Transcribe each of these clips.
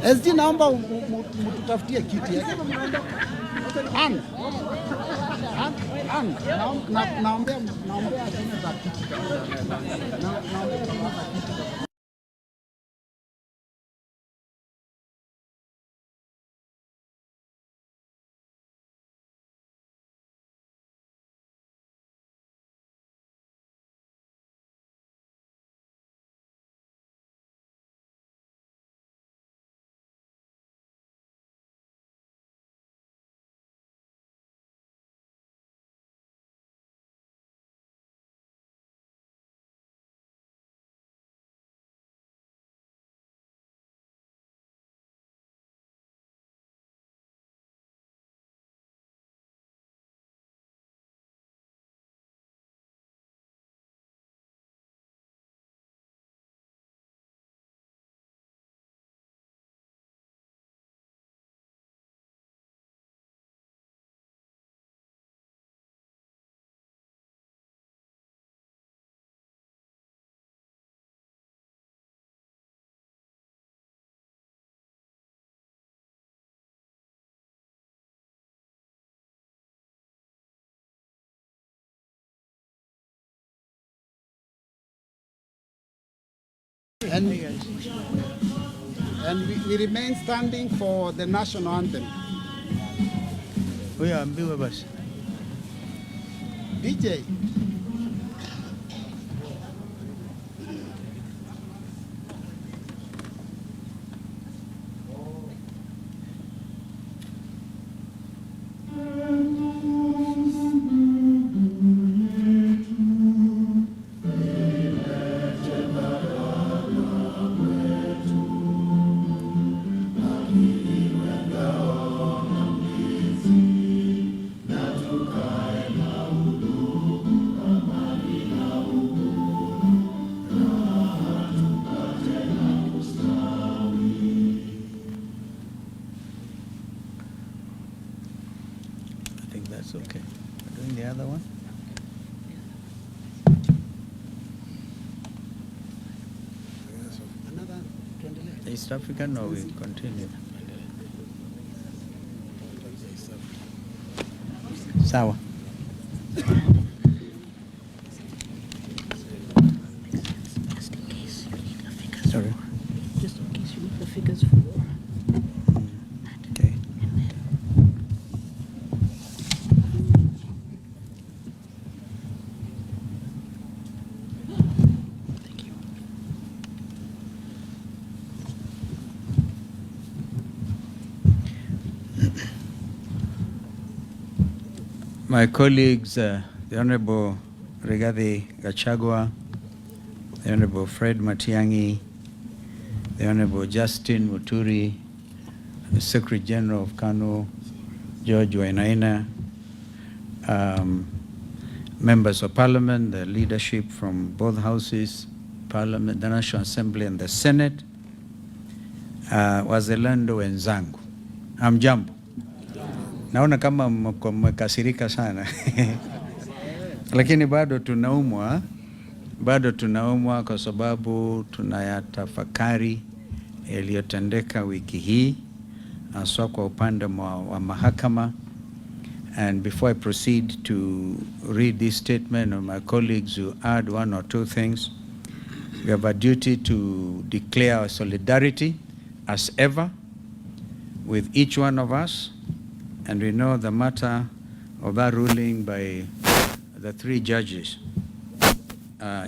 SG naomba mtutafutie kiti yake. Naombea aseme za kiti. And we remain standing for the national anthem. Huyo ambiwe basi. DJ. That's okay. We're doing the other one. Another East African, or we continue? Sawa. Sorry. Just in case you need the figures for. Okay. Thank you. My colleagues, the Honorable Gachagua, the Honorable Fred Matiang'I, the Honorable Justin Muturi, the Secretary General of KANU, George Wainaina, members of Parliament, the leadership from both houses, Parliament, the National Assembly and the Senate, wazalendo wenzangu, hamjambo. Naona kama mmekasirika sana lakini bado tunaumwa kwa sababu tunayatafakari yaliyotendeka wiki hii haswa kwa upande wa mahakama. And before I proceed to read this statement of my colleagues who add one or two things, we have a duty to declare our solidarity as ever with each one of us. And we know the matter of that ruling by the three judges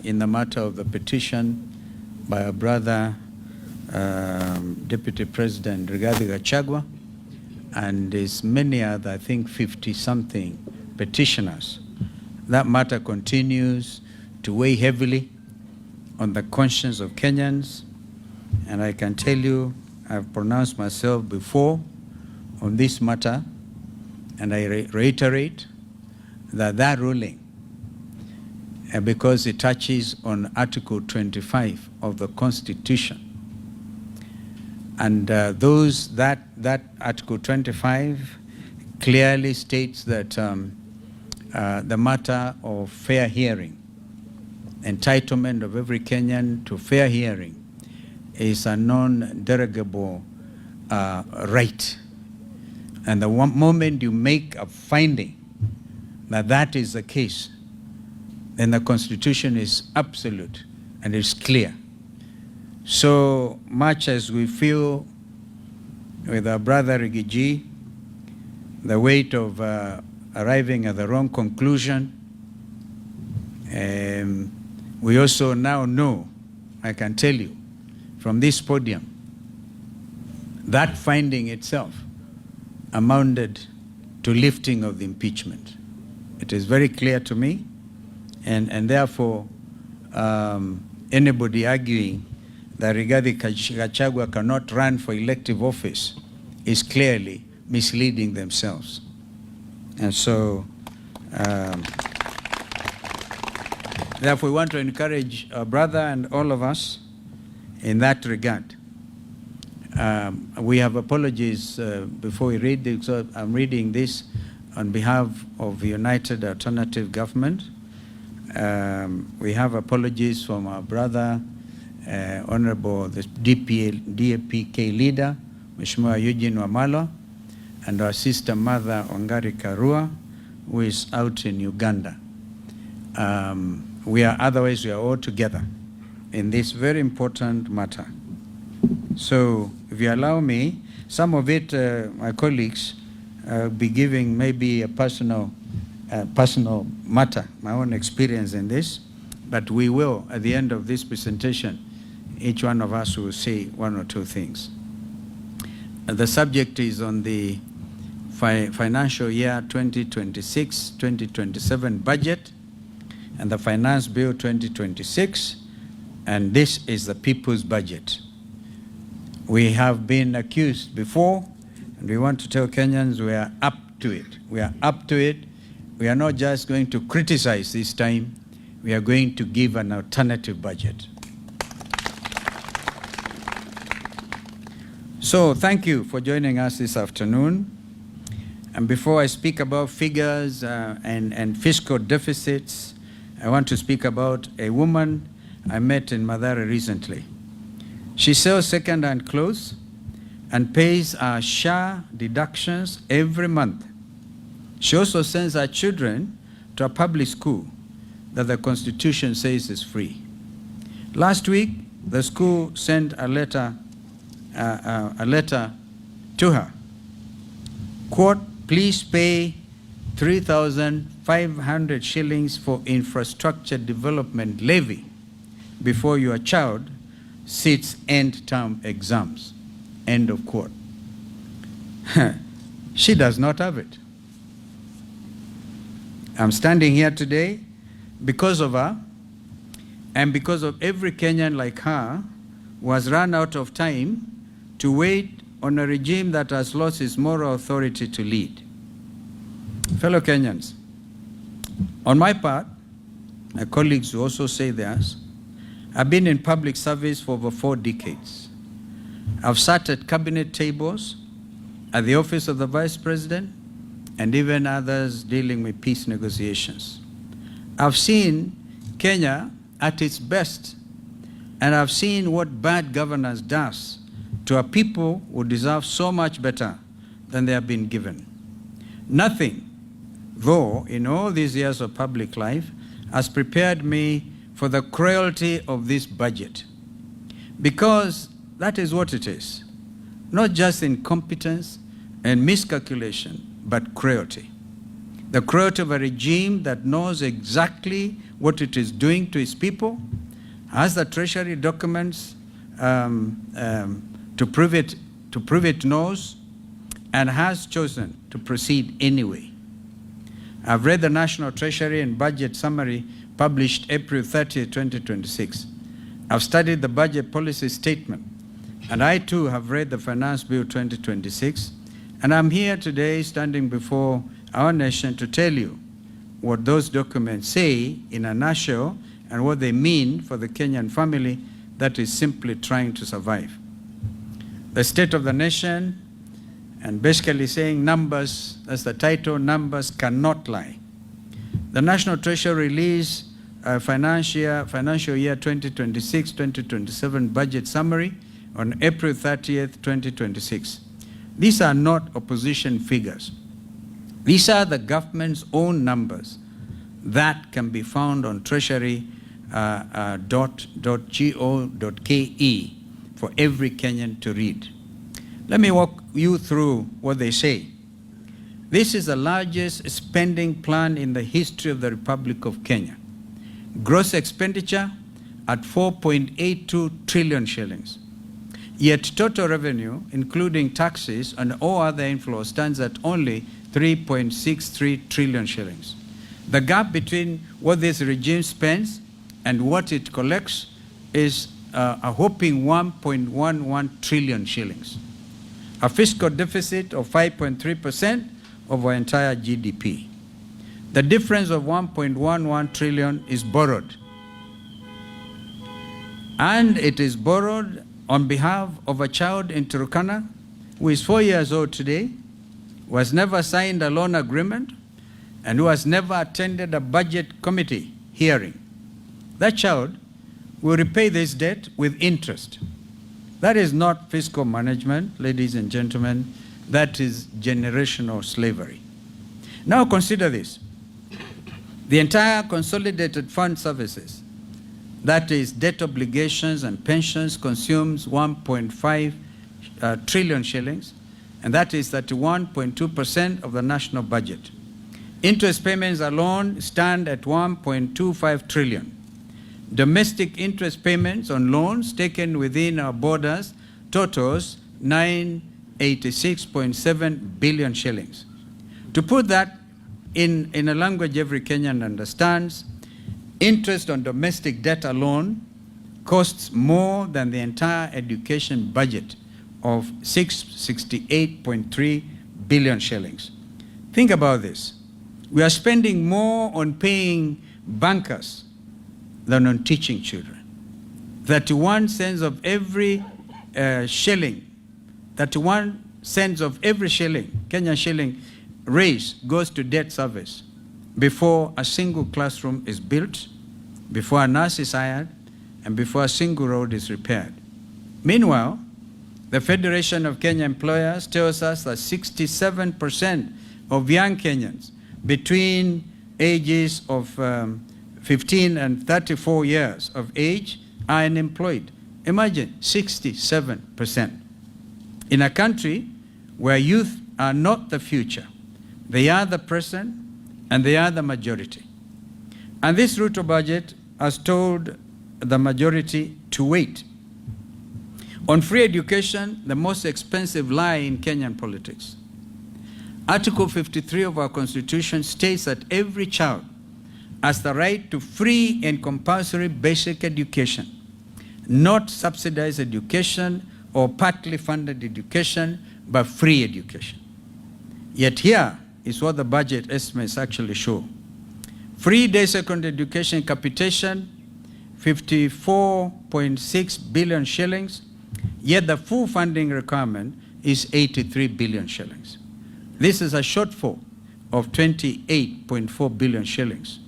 in the matter of the petition by our brother, Deputy President Gachagua, and there's many other, I think 50-something petitioners. That matter continues to weigh heavily on the conscience of Kenyans. And I can tell you, I've pronounced myself before on this matter, and I reiterate that ruling, because it touches on Article 25 of the Constitution. And that Article 25 clearly states that the matter of fair hearing, entitlement of every Kenyan to fair hearing, is a non-derogable right. And the moment you make a finding that that is the case, then the Constitution is absolute and it's clear. So much as we feel with our brother Rigiji, the weight of arriving at the wrong conclusion, we also now know, I can tell you, from this podium, that finding itself amounted to lifting of the impeachment. It is very clear to me, and therefore anybody arguing that Rigathi Gachagua cannot run for elective office is clearly misleading themselves. And so therefore we want to encourage our brother and all of us in that regard. We have apologies before we read this. So I'm reading this on behalf of the United Alternative Government. We have apologies from our brother, Honorable the DAPK leader, Mheshimiwa Eugene Wamalwa, and our sister mother, Wangari Karua, who is out in Uganda. Otherwise we are all together in this very important matter. So if you allow me, some of it, my colleagues, be giving maybe a personal matter, my own experience in this, but we will, at the end of this presentation, each one of us will say one or two things. The subject is on the financial year 2026-2027 budget and the Finance Bill 2026, and this is the people's budget. We have been accused before, and we want to tell Kenyans we are up to it. We are up to it. We are not just going to criticize this time, we are going to give an alternative budget. So thank you for joining us this afternoon. And before I speak about figures and fiscal deficits, I want to speak about a woman I met in Mathare recently. She sells second-hand clothes and pays her SHA deductions every month. She also sends her children to a public school that the Constitution says is free. Last week, the school sent a letter to her. Quote, please pay 3,500 shillings for infrastructure development levy before your child sits end-term exams. End of quote. She does not have it. I'm standing here today because of her and because of every Kenyan like her who has run out of time to wait on a regime that has lost its moral authority to lead. Fellow Kenyans, on my part, my colleagues will also say theirs, I've been in public service for over 4 decades. I've sat at cabinet tables, at the office of the Vice President, and even others dealing with peace negotiations. I've seen Kenya at its best, and I've seen what bad governance does to a people who deserve so much better than they have been given. Nothing, though, in all these years of public life, has prepared me for the cruelty of this budget. Because that is what it is. Not just incompetence and miscalculation, but cruelty. The cruelty of a regime that knows exactly what it is doing to its people, has the treasury documents to prove it knows, and has chosen to proceed anyway. I've read the National Treasury and Budget Summary published April 30, 2026. I've studied the budget policy statement, and I too have read the Finance Bill 2026, and I'm here today standing before our nation to tell you what those documents say in a nutshell and what they mean for the Kenyan family that is simply trying to survive. The state of the nation, and basically saying numbers, that's the title, numbers cannot lie. The National Treasury released a financial year 2026-2027 budget summary on April 30th, 2026. These are not opposition figures. These are the government's own numbers that can be found on treasury.go.ke for every Kenyan to read. Let me walk you through what they say. This is the largest spending plan in the history of the Republic of Kenya. Gross expenditure at 4.82 trillion shillings. Yet total revenue, including taxes and all other inflows, stands at only 3.63 trillion shillings. The gap between what this regime spends and what it collects is a whopping 1.11 trillion shillings. A fiscal deficit of 5.3% of our entire GDP. The difference of 1.11 trillion is borrowed. And it is borrowed on behalf of a child in Turkana who is 4 years old today, who has never signed a loan agreement, and who has never attended a budget committee hearing. That child will repay this debt with interest. That is not fiscal management, ladies and gentlemen. That is generational slavery. Now consider this. The entire consolidated fund services, that is debt obligations and pensions, consumes 1.5 trillion shillings, and that is 31.2% of the national budget. Interest payments alone stand at 1.25 trillion. Domestic interest payments on loans taken within our borders totals 986.7 billion shillings. To put that in a language every Kenyan understands, interest on domestic debt alone costs more than the entire education budget of 668.3 billion shillings. Think about this. We are spending more on paying bankers than on teaching children. 31 cents of every shilling, 31 cents of every shilling, Kenyan shilling, raised goes to debt service before a single classroom is built, before a nurse is hired, and before a single road is repaired. Meanwhile, the Federation of Kenya Employers tells us that 67% of young Kenyans between ages of 15 and 34 years of age are unemployed. Imagine, 67%. In a country where youth are not the future, they are the present and they are the majority. And this Ruto budget has told the majority to wait. On free education, the most expensive lie in Kenyan politics. Article 53 of our Constitution states that every child has the right to free and compulsory basic education, not subsidized education or partly funded education, but free education. Yet here is what the budget estimates actually show. Free day secondary education capitation, 54.6 billion shillings, yet the full funding requirement is 83 billion shillings. This is a shortfall of 28.4 billion shillings.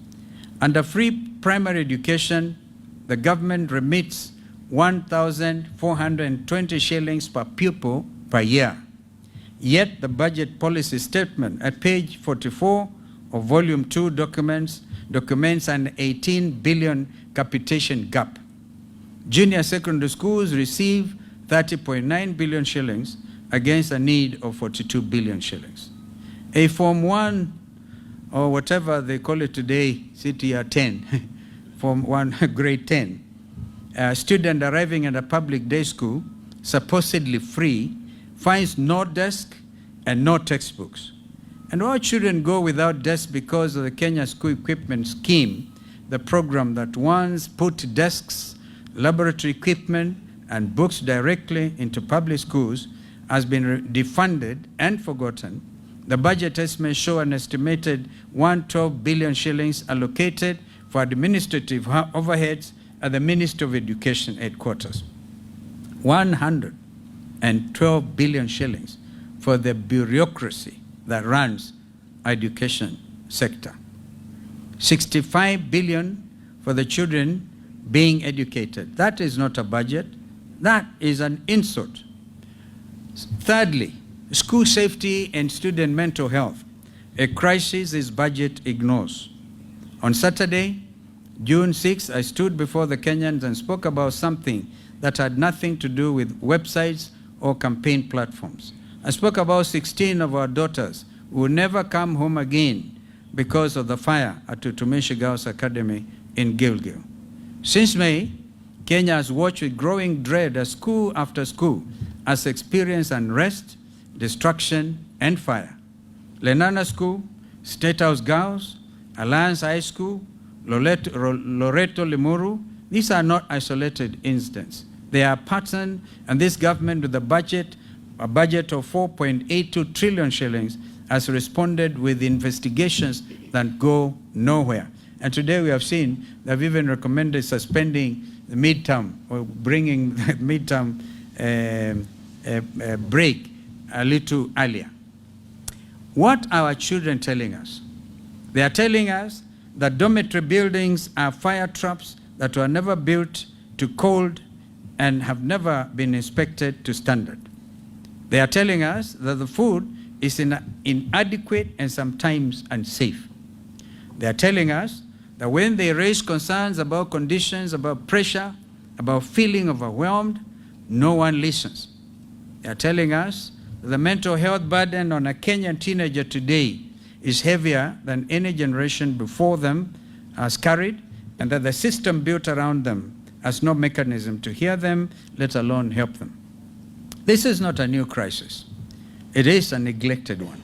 Under free primary education, the government remits 1,420 shillings per pupil per year. Yet the budget policy statement at page 44 of volume 2 documents an 18 billion capitation gap. Junior secondary schools receive 30.9 billion shillings against a need of 42 billion shillings. A Form 1, or whatever they call it today, CTR 10, Form 1, grade 10, a student arriving at a public day school, supposedly free, finds no desk and no textbooks. And all children go without desks because of the Kenya School Equipment Scheme, the program that once put desks, laboratory equipment, and books directly into public schools has been defunded and forgotten. The budget estimates show an estimated 112 billion shillings allocated for administrative overheads at the Ministry of Education headquarters. 112 billion shillings for the bureaucracy that runs education sector. 65 billion for the children being educated. That is not a budget. That is an insult. Thirdly, school safety and student mental health, a crisis this budget ignores. On Saturday, June 6th, I stood before the Kenyans and spoke about something that had nothing to do with websites or campaign platforms. I spoke about 16 of our daughters who will never come home again because of the fire at Tutumishi Girls Academy in Gilgil. Since May, Kenya has watched with growing dread as school after school has experienced unrest, destruction, and fire. Lenana School, State House Girls, Alliance High School, Loreto Limuru, these are not isolated incidents. They are patterned, and this government with a budget of 4.82 trillion shillings has responded with investigations that go nowhere. And today we have seen they've even recommended suspending the midterm or bringing the midterm break a little earlier. What are our children telling us? They are telling us that dormitory buildings are fire traps that were never built to code and have never been inspected to standard. They are telling us that the food is inadequate and sometimes unsafe. They are telling us that when they raise concerns about conditions, about pressure, about feeling overwhelmed, no one listens. They are telling us that the mental health burden on a Kenyan teenager today is heavier than any generation before them has carried, and that the system built around them has no mechanism to hear them, let alone help them. This is not a new crisis. It is a neglected one.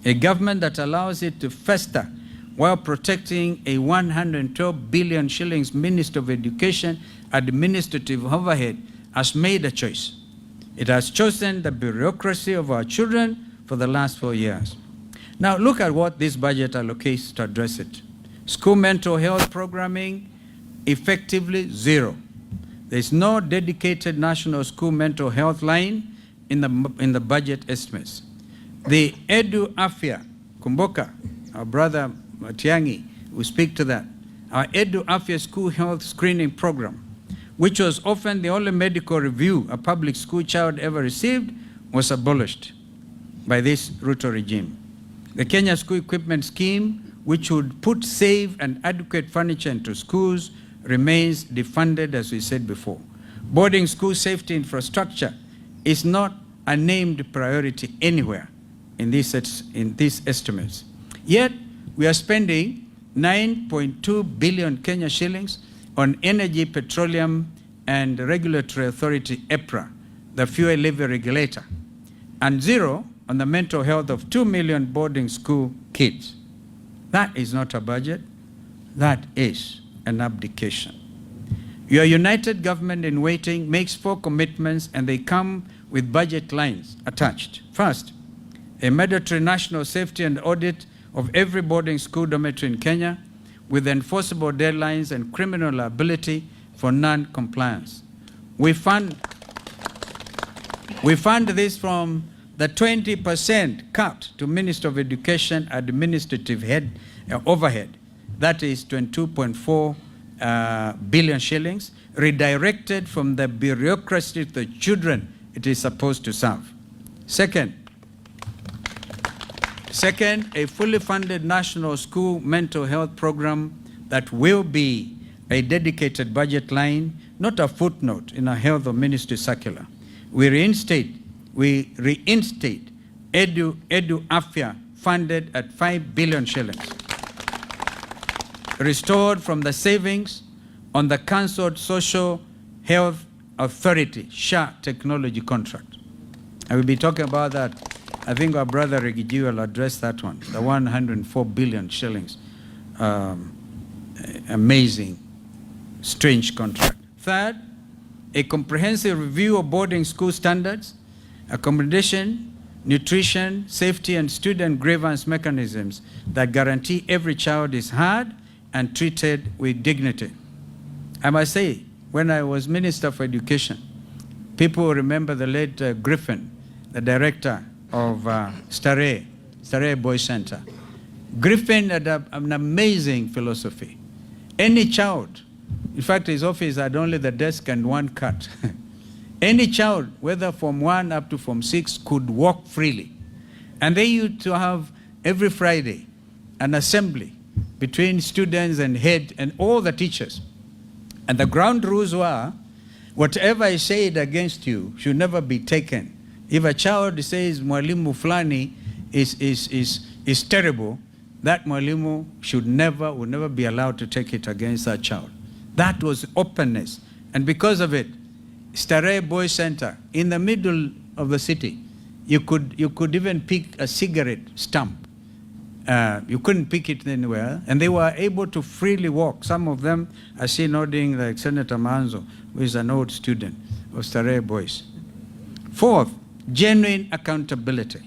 A government that allows it to fester while protecting a 112 billion shillings Minister of Education administrative overhead has made a choice. It has chosen the bureaucracy of our children for the last 4 years. Now look at what this budget allocates to address it. School mental health programming, effectively zero. There's no dedicated national school mental health line in the budget estimates. The Edu Afya, Kumboka, our brother Matiang'I will speak to that. Our Edu Afya school health screening program, which was often the only medical review a public school child ever received, was abolished by this Ruto regime. The Kenya School Equipment Scheme, which would put safe and adequate furniture into schools, remains defunded, as we said before. Boarding school safety infrastructure is not a named priority anywhere in these estimates. Yet, we are spending 9.2 billion Kenya shillings on Energy, Petroleum and Regulatory Authority, EPRA, the fuel levy regulator, and zero on the mental health of 2 million boarding school kids. That is not a budget. That is an abdication. Your united government in waiting makes 4 commitments, and they come with budget lines attached. First, a mandatory national safety and audit of every boarding school dormitory in Kenya with enforceable deadlines and criminal liability for non-compliance. We fund this from the 20% cut to Minister of Education administrative overhead, that is 22.4 billion shillings, redirected from the bureaucracy to the children it is supposed to serve. Second, a fully funded national school mental health program that will be a dedicated budget line, not a footnote in a health of ministry circular. We reinstate Edu Afya funded at 5 billion shillings, restored from the savings on the cancelled Social Health Authority SHA technology contract. I will be talking about that. I think our brother Reggie will address that one, the 104 billion shillings. Amazing, strange contract. Third, a comprehensive review of boarding school standards, accommodation, nutrition, safety, and student grievance mechanisms that guarantee every child is heard and treated with dignity. I must say, when I was Minister for Education, people remember the late Griffin, the director of Starehe Boys Center. Griffin had an amazing philosophy. Any child, in fact, his office had only the desk and one cat. Any child, whether from 1 up to from 6, could walk freely. And they used to have every Friday an assembly between students and head and all the teachers. And the ground rules were, whatever is said against you should never be taken. If a child says mwalimu fulani is terrible, that mwalimu would never be allowed to take it against that child. That was openness. And because of it, Starehe Boys Center, in the middle of the city, you could even pick a cigarette stump. You couldn't pick it anywhere, and they were able to freely walk. Some of them, I see nodding, like Senator Manzo, who is an old student of Starehe Boys. Fourth, genuine accountability.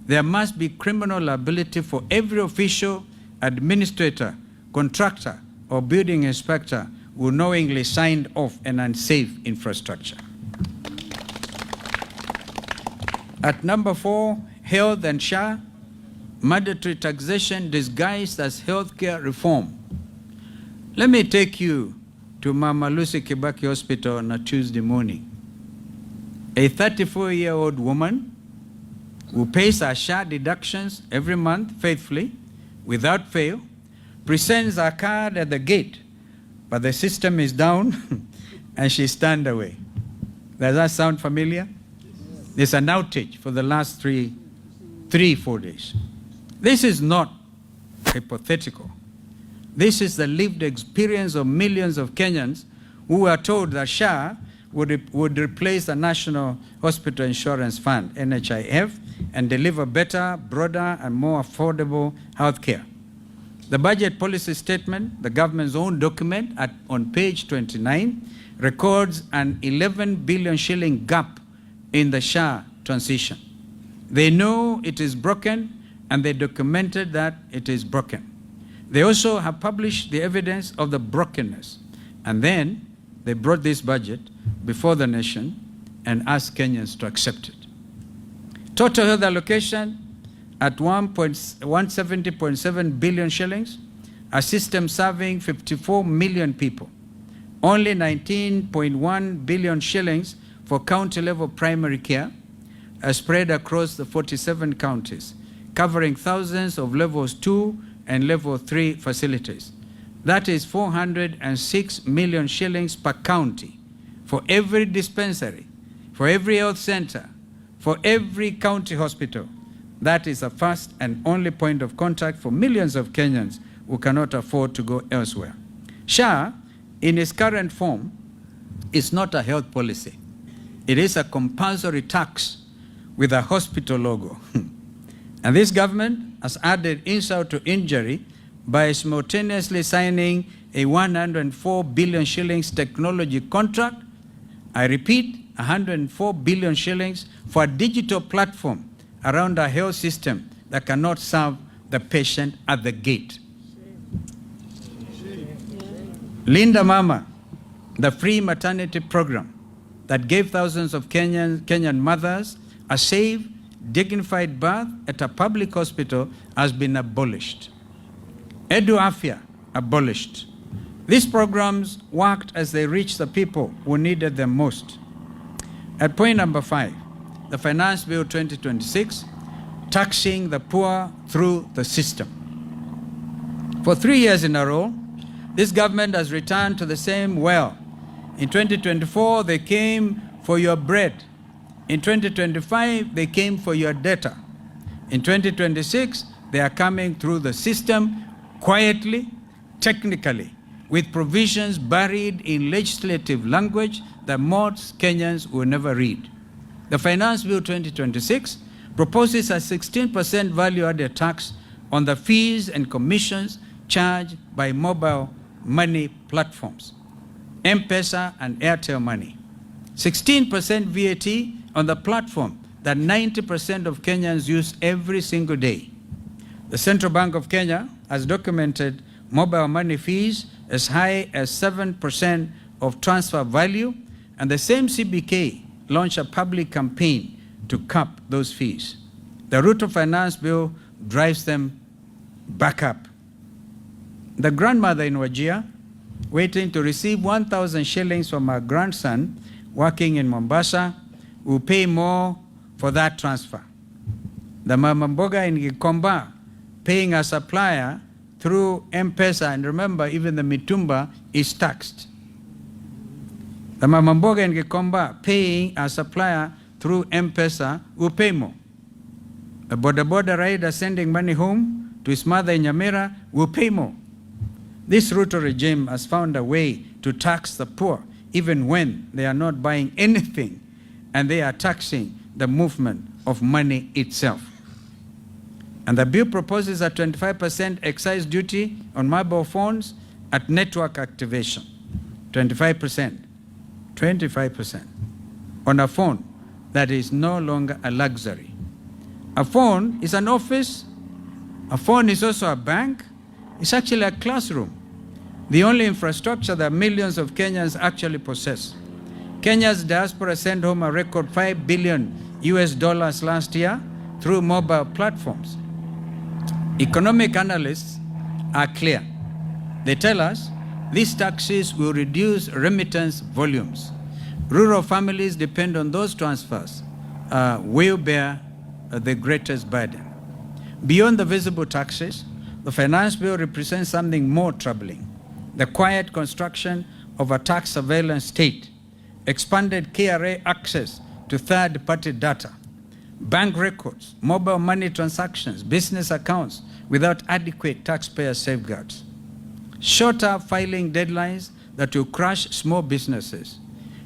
There must be criminal liability for every official, administrator, contractor, or building inspector who knowingly signed off an unsafe infrastructure. At number 4, health and SHA, mandatory taxation disguised as healthcare reform. Let me take you to Mama Lucy Kibaki Hospital on a Tuesday morning. A 34-year-old woman who pays her SHA deductions every month faithfully, without fail, presents her card at the gate, but the system is down and she's turned away. Does that sound familiar? There's an outage for the last 4 days. This is not hypothetical. This is the lived experience of millions of Kenyans who were told that SHA would replace the National Hospital Insurance Fund, NHIF, and deliver better, broader, and more affordable health care. The budget policy statement, the government's own document on page 29, records an 11 billion shilling gap in the SHA transition. They know it is broken, and they documented that it is broken. They also have published the evidence of the brokenness. And then they brought this budget before the nation and asked Kenyans to accept it. Total health allocation at 170.7 billion shillings, a system serving 54 million people. Only 19.1 billion shillings for county-level primary care are spread across the 47 counties, covering thousands of levels 2 and level 3 facilities. That is 406 million shillings per county for every dispensary, for every health center, for every county hospital. That is the first and only point of contact for millions of Kenyans who cannot afford to go elsewhere. SHA, in its current form, is not a health policy. It is a compulsory tax with a hospital logo. And this government has added insult to injury by simultaneously signing a 104 billion shillings technology contract. I repeat, 104 billion shillings for a digital platform around a health system that cannot serve the patient at the gate. Linda Mama, the free maternity program that gave thousands of Kenyan mothers a safe, dignified birth at a public hospital, has been abolished. Edu Afya, abolished. These programs worked as they reached the people who needed them most. At point number 5, the Finance Bill 2026, taxing the poor through the system. For 3 years in a row, this government has returned to the same well. In 2024, they came for your bread. In 2025, they came for your data. In 2026, they are coming through the system quietly, technically, with provisions buried in legislative language that most Kenyans will never read. The Finance Bill 2026 proposes a 16% value-added tax on the fees and commissions charged by mobile money platforms, M-Pesa and Airtel Money. 16% VAT on the platform that 90% of Kenyans use every single day. The Central Bank of Kenya has documented mobile money fees as high as 7% of transfer value, and the same CBK launched a public campaign to cap those fees. The Ruto Finance Bill drives them back up. The grandmother in Wajir, waiting to receive 1,000 shillings from her grandson, working in Mombasa will pay more for that transfer. The mama mboga in Gikomba paying a supplier through M-Pesa, and remember, even the mitumba is taxed. The mama mboga in Gikomba paying a supplier through M-Pesa will pay more. The border rider sending money home to his mother in Nyamira will pay more. This Ruto regime has found a way to tax the poor even when they are not buying anything, and they are taxing the movement of money itself. And the bill proposes a 25% excise duty on mobile phones at network activation. 25%. 25% on a phone that is no longer a luxury. A phone is an office. A phone is also a bank. It's actually a classroom. The only infrastructure that millions of Kenyans actually possess. Kenya's diaspora sent home a record $5 billion last year through mobile platforms. Economic analysts are clear. They tell us these taxes will reduce remittance volumes. Rural families depend on those transfers, will bear the greatest burden. Beyond the visible taxes, the finance bill represents something more troubling: the quiet construction of a tax surveillance state, expanded KRA access to third-party data, bank records, mobile money transactions, business accounts without adequate taxpayer safeguards, shorter filing deadlines that will crush small businesses,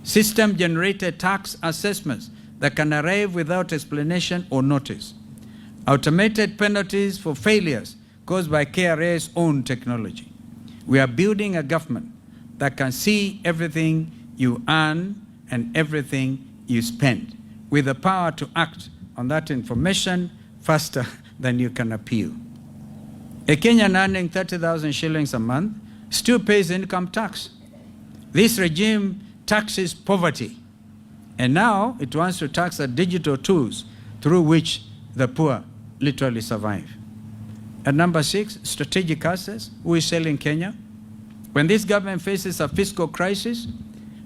system-generated tax assessments that can arrive without explanation or notice, automated penalties for failures caused by KRA's own technology. We are building a government that can see everything you earn and everything you spend, with the power to act on that information faster than you can appeal. A Kenyan earning 30,000 shillings a month still pays income tax. This regime taxes poverty, and now it wants to tax the digital tools through which the poor literally survive. At number 6, strategic assets. Who is selling Kenya? When this government faces a fiscal crisis,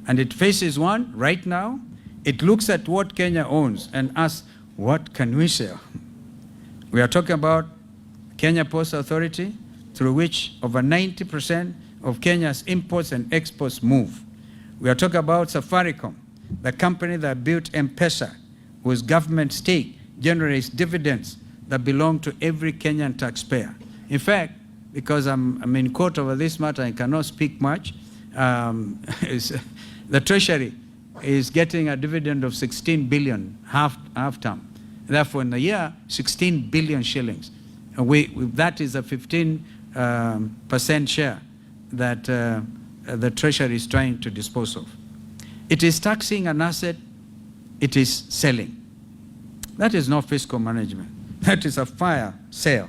and it faces one right now, it looks at what Kenya owns and asks, what can we sell? We are talking about Kenya Post Authority, through which over 90% of Kenya's imports and exports move. We are talking about Safaricom, the company that built M-Pesa, whose government stake generates dividends that belong to every Kenyan taxpayer. In fact, because I'm in court over this matter, I cannot speak much, the Treasury is getting a dividend of 16 billion half term. Therefore, in a year, 16 billion shillings. That is a 15% share that the Treasury is trying to dispose of. It is taxing an asset, it is selling. That is not fiscal management. That is a fire sale.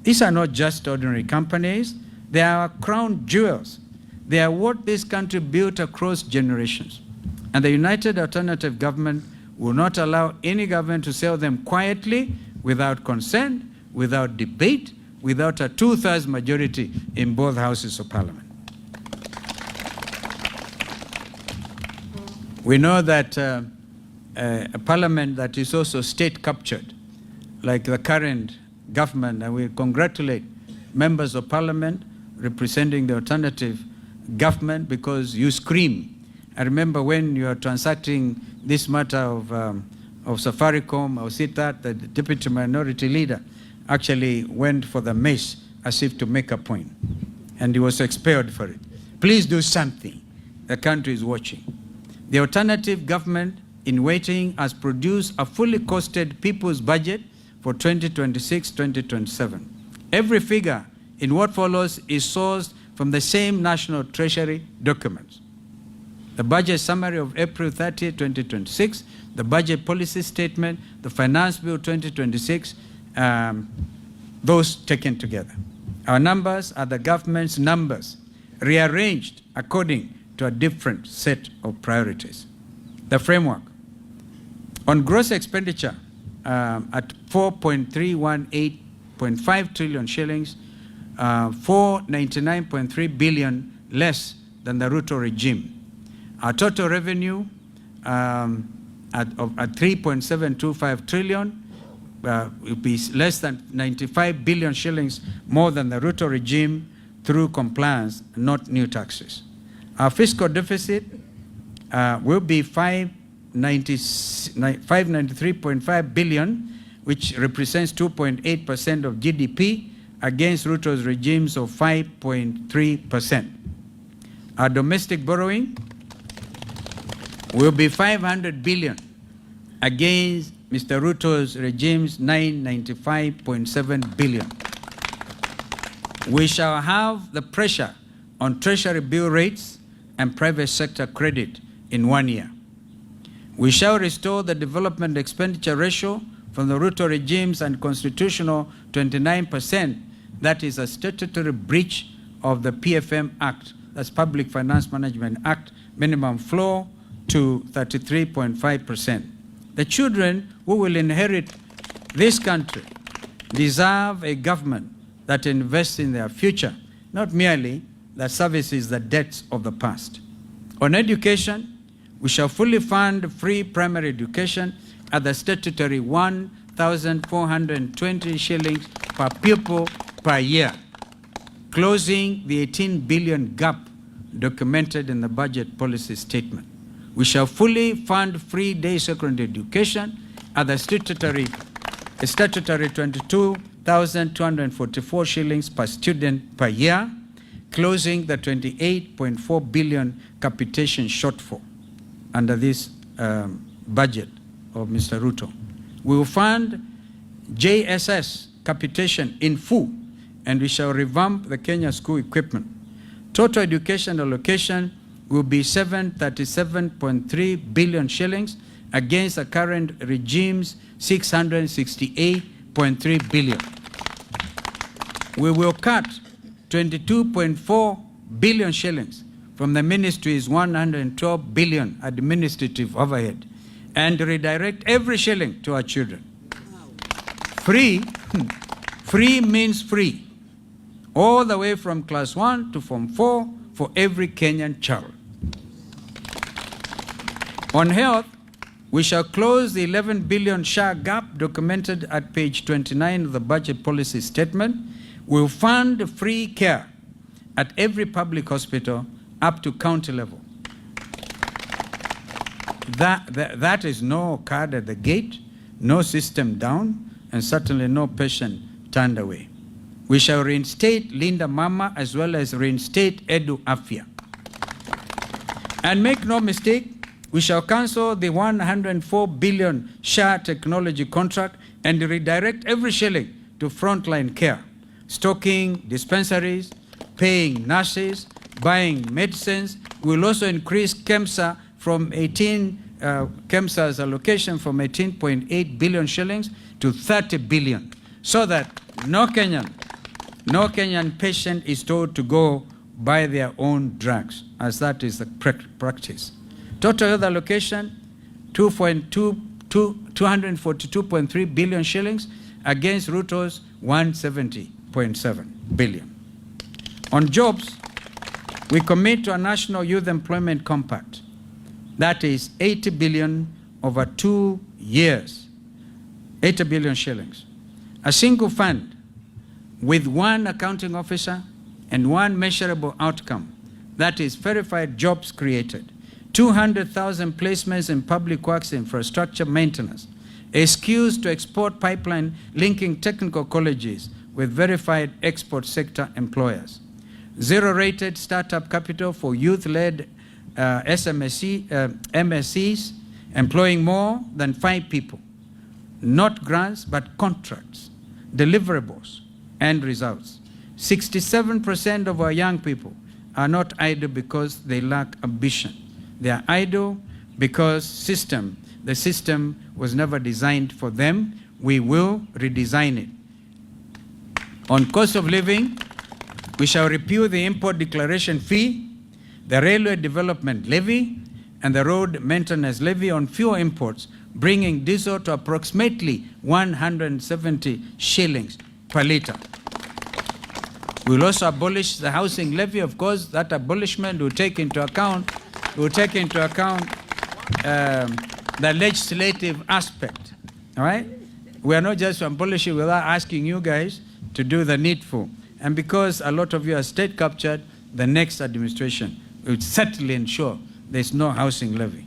These are not just ordinary companies. They are crown jewels. They are what this country built across generations. And the United Alternative Government will not allow any government to sell them quietly, without consent, without debate, without a 2/3 majority in both houses of parliament. We know that a parliament that is also state captured, like the current government, and we congratulate members of parliament representing the alternative government, because you scream. I remember when you are transacting this matter of Safaricom, or Sitat, the deputy minority leader actually went for the mace as if to make a point, and he was expelled for it. Please do something. The country is watching. The alternative government in waiting has produced a fully costed people's budget for 2026-2027. Every figure in what follows is sourced from the same National Treasury documents. The budget summary of April 30, 2026, the budget policy statement, the finance bill 2026, those taken together. Our numbers are the government's numbers, rearranged according to a different set of priorities. The framework. On gross expenditure, at 4.318.5 trillion shillings, 499.3 billion less than the Ruto regime. Our total revenue at 3.725 trillion will be less than 95 billion shillings more than the Ruto regime through compliance, not new taxes. Our fiscal deficit will be 593.5 billion, which represents 2.8% of GDP against Ruto's regimes of 5.3%. Our domestic borrowing will be 500 billion against Mr. Ruto's regime's 995.7 billion. We shall have the pressure on treasury bill rates and private sector credit in 1 year. We shall restore the development expenditure ratio from the Ruto regime's unconstitutional 29%, that is a statutory breach of the PFM Act, that's Public Finance Management Act, minimum floor, to 33.5%. The children who will inherit this country deserve a government that invests in their future, not merely that services the debts of the past. On education, we shall fully fund free primary education at the statutory 1,420 shillings per pupil per year, closing the 18 billion gap documented in the budget policy statement. We shall fully fund free day secondary education at the statutory 22,244 shillings per student per year, closing the 28.4 billion capitation shortfall under this budget of Mr. Ruto. We will fund JSS capitation in full, and we shall revamp the Kenya school equipment. Total education allocation will be 737.3 billion shillings against the current regime's 668.3 billion. We will cut 22.4 billion shillings from the ministry's 112 billion administrative overhead and redirect every shilling to our children. Free means free, all the way from class 1 to form 4 for every Kenyan child. On health, we shall close the 11 billion SHA gap documented at page 29 of the budget policy statement. We will fund free care at every public hospital up to county level. That is no card at the gate, no system down, and certainly no patient turned away. We shall reinstate Linda Mama as well as reinstate Edu Afya. And make no mistake, we shall cancel the 104 billion SHA technology contract and redirect every shilling to frontline care, stocking dispensaries, paying nurses, buying medicines. We will also increase KEMSA from KEMSA's allocation from 18.8 billion shillings to 30 billion, so that no Kenyan patient is told to go buy their own drugs, as that is the practice. Total health allocation, 242.3 billion shillings against Ruto's 170.7 billion. On jobs, we commit to a national youth employment compact. That is 80 billion over 2 years, 80 billion shillings. A single fund with one accounting officer and one measurable outcome, that is verified jobs created. 200,000 placements in public works infrastructure maintenance, a skills to export pipeline linking technical colleges with verified export sector employers. Zero-rated startup capital for youth-led MSCs employing more than 5 people. Not grants, but contracts, deliverables, and results. 67% of our young people are not idle because they lack ambition. They are idle because the system was never designed for them. We will redesign it. On cost of living, we shall repeal the import declaration fee, the railway development levy, and the road maintenance levy on fuel imports, bringing diesel to approximately 170 shillings per litre. We will also abolish the housing levy. Of course, that abolishment will take into account we'll take into account the legislative aspect, all right? We are not just abolishing without asking you guys to do the needful. And because a lot of you are state captured, the next administration will certainly ensure there's no housing levy.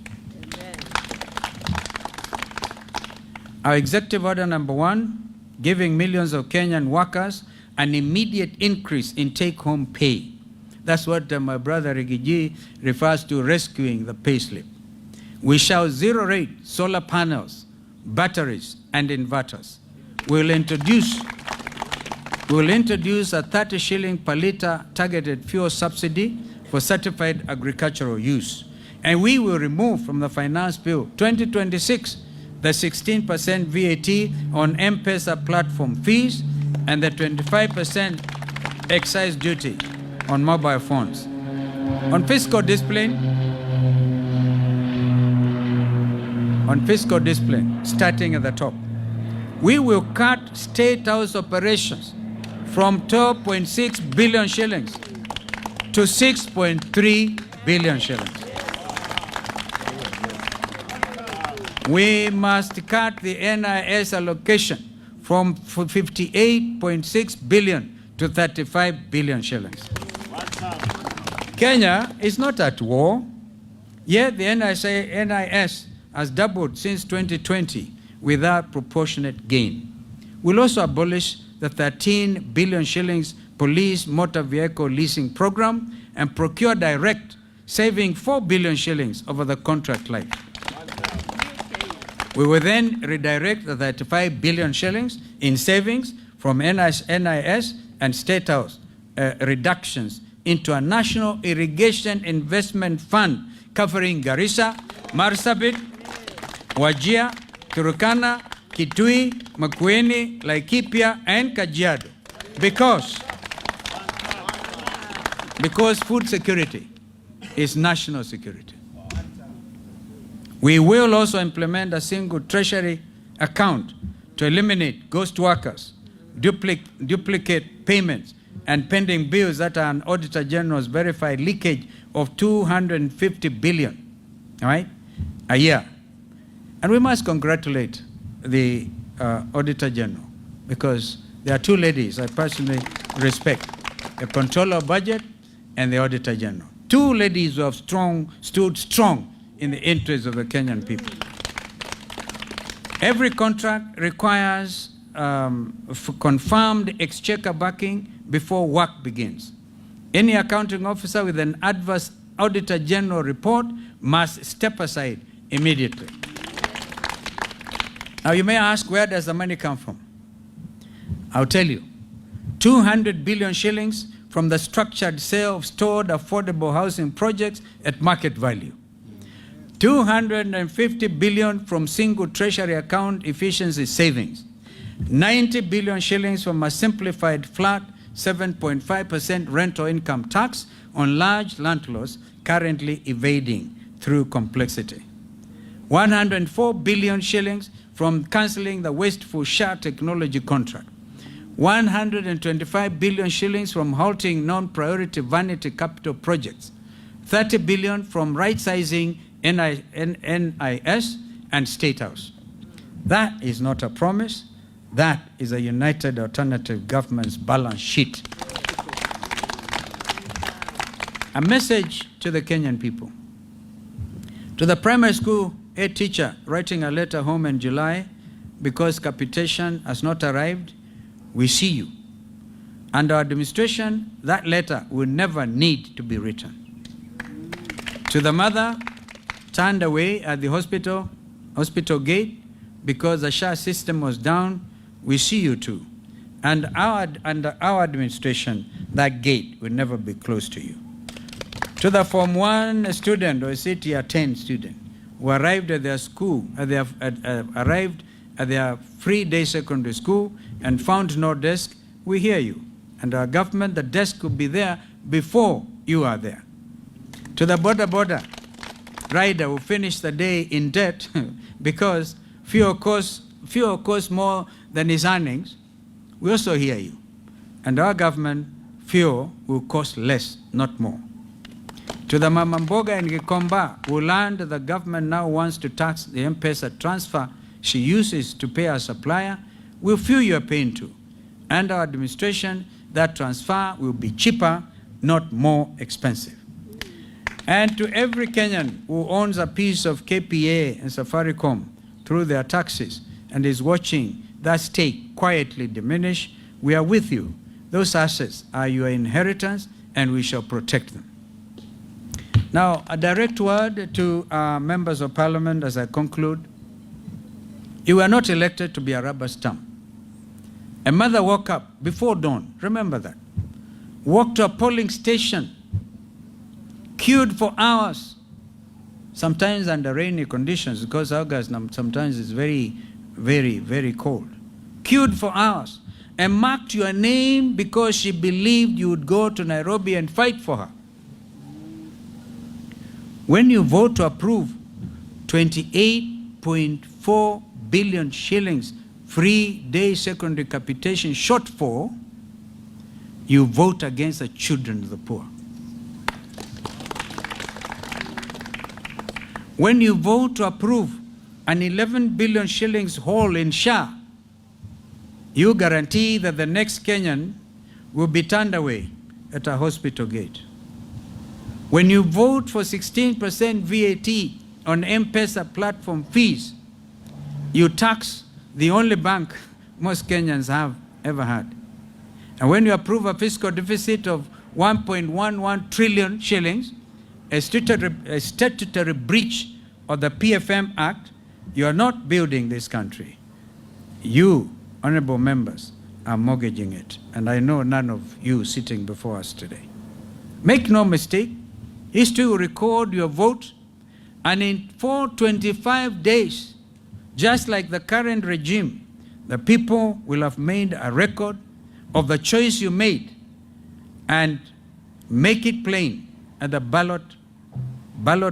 Our executive order number 1, giving millions of Kenyan workers an immediate increase in take-home pay. That's what my brother Rigiji refers to rescuing the payslip. We shall zero-rate solar panels, batteries, and inverters. We'll introduce a 30 shilling per litre targeted fuel subsidy for certified agricultural use. And we will remove from the Finance Bill 2026 the 16% VAT on M-Pesa platform fees and the 25% excise duty on mobile phones. On fiscal discipline, starting at the top, we will cut State House operations from 12.6 billion shillings to 6.3 billion shillings. We must cut the NIS allocation from 58.6 billion to 35 billion shillings. Kenya is not at war, yet the NIS has doubled since 2020 without proportionate gain. We'll also abolish the 13 billion shillings police motor vehicle leasing program and procure direct, saving 4 billion shillings over the contract life. We will then redirect the 35 billion shillings in savings from NIS and State House reductions into a national irrigation investment fund covering Garissa, Marsabit, Wajir, Turkana, Kitui, Makueni, Laikipia, and Kajiado. Because food security is national security. We will also implement a single treasury account to eliminate ghost workers, duplicate payments, and pending bills that are an Auditor General's verified leakage of 250 billion, all right, a year. And we must congratulate the Auditor General because there are two ladies I personally respect, the Controller of Budget and the Auditor General. Two ladies who have stood strong in the interests of the Kenyan people. Every contract requires confirmed exchequer backing before work begins. Any accounting officer with an adverse Auditor General report must step aside immediately. Now you may ask, where does the money come from? I'll tell you. 200 billion shillings from the structured sale of stored affordable housing projects at market value. 250 billion from single treasury account efficiency savings. 90 billion shillings from a simplified flat 7.5% rental income tax on large landlords currently evading through complexity. 104 billion shillings from cancelling the wasteful SHA technology contract. 125 billion shillings from halting non-priority vanity capital projects. 30 billion from right-sizing NIS and State House. That is not a promise. That is a united alternative government's balance sheet. A message to the Kenyan people. To the primary school head teacher writing a letter home in July because capitation has not arrived, we see you. Under administration, that letter will never need to be written. To the mother turned away at the hospital gate because the SHA system was down, we see you too. And under our administration, that gate will never be closed to you. To the Form 1 student or CTR 10 student who arrived at their school, arrived at their free day secondary school and found no desk, we hear you. And our government, the desk will be there before you are there. To the border rider who finished the day in debt because fuel costs more than his earnings, we also hear you. And our government, fuel will cost less, not more. To the Mama Mboga in Gikomba, who learned the government now wants to tax the M-Pesa transfer she uses to pay her supplier, we'll feel your pain too. Under our administration, that transfer will be cheaper, not more expensive. And to every Kenyan who owns a piece of KPA and Safaricom through their taxes and is watching that stake quietly diminish, we are with you. Those assets are your inheritance, and we shall protect them. Now, a direct word to members of parliament as I conclude. You were not elected to be a rubber stamp. A mother woke up before dawn, remember that, walked to a polling station, queued for hours, sometimes under rainy conditions, because August sometimes is very, very, very cold. Queued for hours and marked your name because she believed you would go to Nairobi and fight for her. When you vote to approve 28.4 billion shillings free day secondary capitation shortfall, you vote against the children of the poor. When you vote to approve an 11 billion shillings hole in SHA, you guarantee that the next Kenyan will be turned away at a hospital gate. When you vote for 16% VAT on M-Pesa platform fees, you tax the only bank most Kenyans have ever had. And when you approve a fiscal deficit of 1.11 trillion shillings, a statutory breach of the PFM Act, you are not building this country. You, honorable members, are mortgaging it. And I know none of you sitting before us today. Make no mistake, history will record your vote, and in 425 days, just like the current regime, the people will have made a record of the choice you made and make it plain at the ballot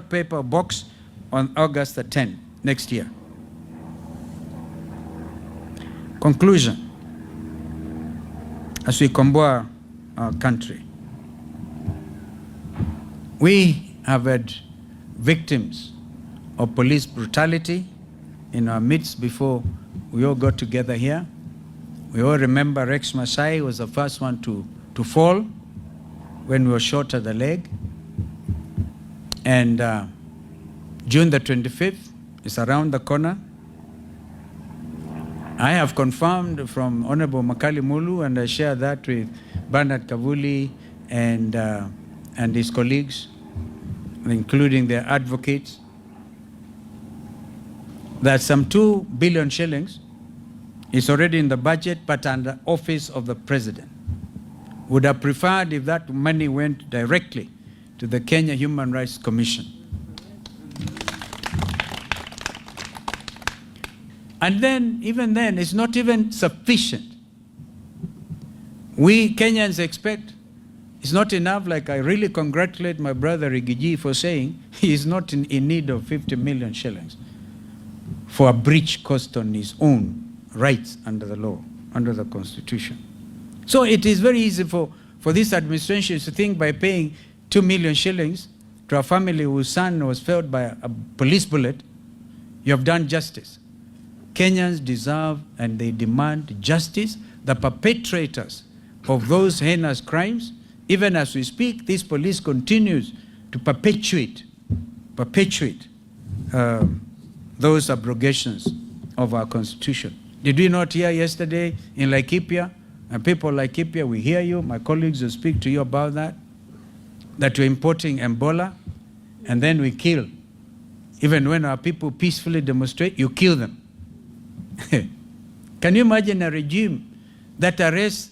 paper box on August the 10th next year. Conclusion. As we combat our country, we have had victims of police brutality in our midst before we all got together here. We all remember Rex Masai was the first one to fall when we were shot at the leg. And June the 25th is around the corner. I have confirmed from Honorable Makali Mulu, and I share that with Bernard Kavuli and his colleagues, including their advocates, that some 2 billion shillings is already in the budget, but under office of the president. Would have preferred if that money went directly to the Kenya Human Rights Commission. And then, even then, it's not even sufficient. We Kenyans expect it's not enough. Like, I really congratulate my brother Rigiji for saying he is not in need of 50 million shillings for a breach caused on his own rights under the law, under the Constitution. So it is very easy for this administration to think by paying 2 million shillings to a family whose son was felled by a police bullet, you have done justice. Kenyans deserve and they demand justice. The perpetrators of those heinous crimes, even as we speak, this police continues to perpetuate those abrogations of our Constitution. Did we not hear yesterday in Laikipia, and people like Laikipia, we hear you, my colleagues will speak to you about that we're importing Ebola, and then we kill. Even when our people peacefully demonstrate, you kill them. Can you imagine a regime that arrests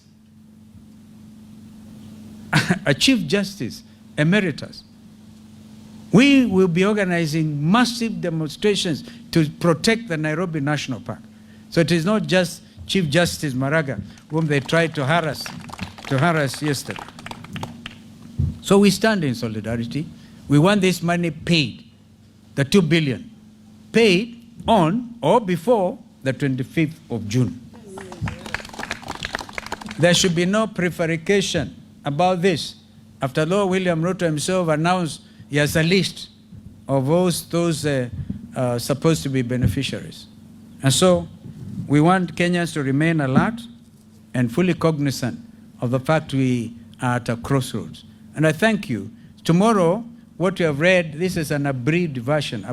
a Chief Justice Emeritus? We will be organizing massive demonstrations to protect the Nairobi National Park. So it is not just Chief Justice Maraga, whom they tried to harass yesterday. So we stand in solidarity. We want this money paid, the 2 billion, paid on or before the 25th of June. There should be no prevarication about this. After all, William Ruto himself announced he has a list of those supposed to be beneficiaries. And so we want Kenyans to remain alert and fully cognizant of the fact we are at a crossroads. And I thank you. Tomorrow, what you have read, this is an abridged version.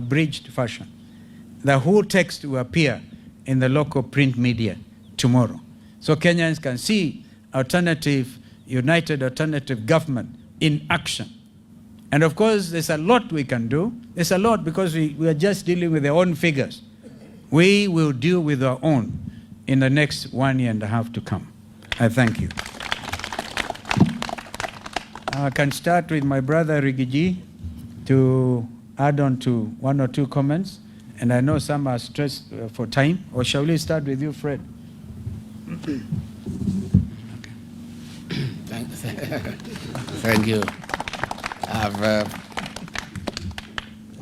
The whole text will appear in the local print media tomorrow. So Kenyans can see united alternative government in action. And of course, there's a lot we can do. There's a lot because we are just dealing with our own figures. We will deal with our own in the next 1.5 years to come. I thank you. I can start with my brother Rigiji to add on to 1 or 2 comments. And I know some are stressed for time. Or shall we start with you, Fred? Thank you. I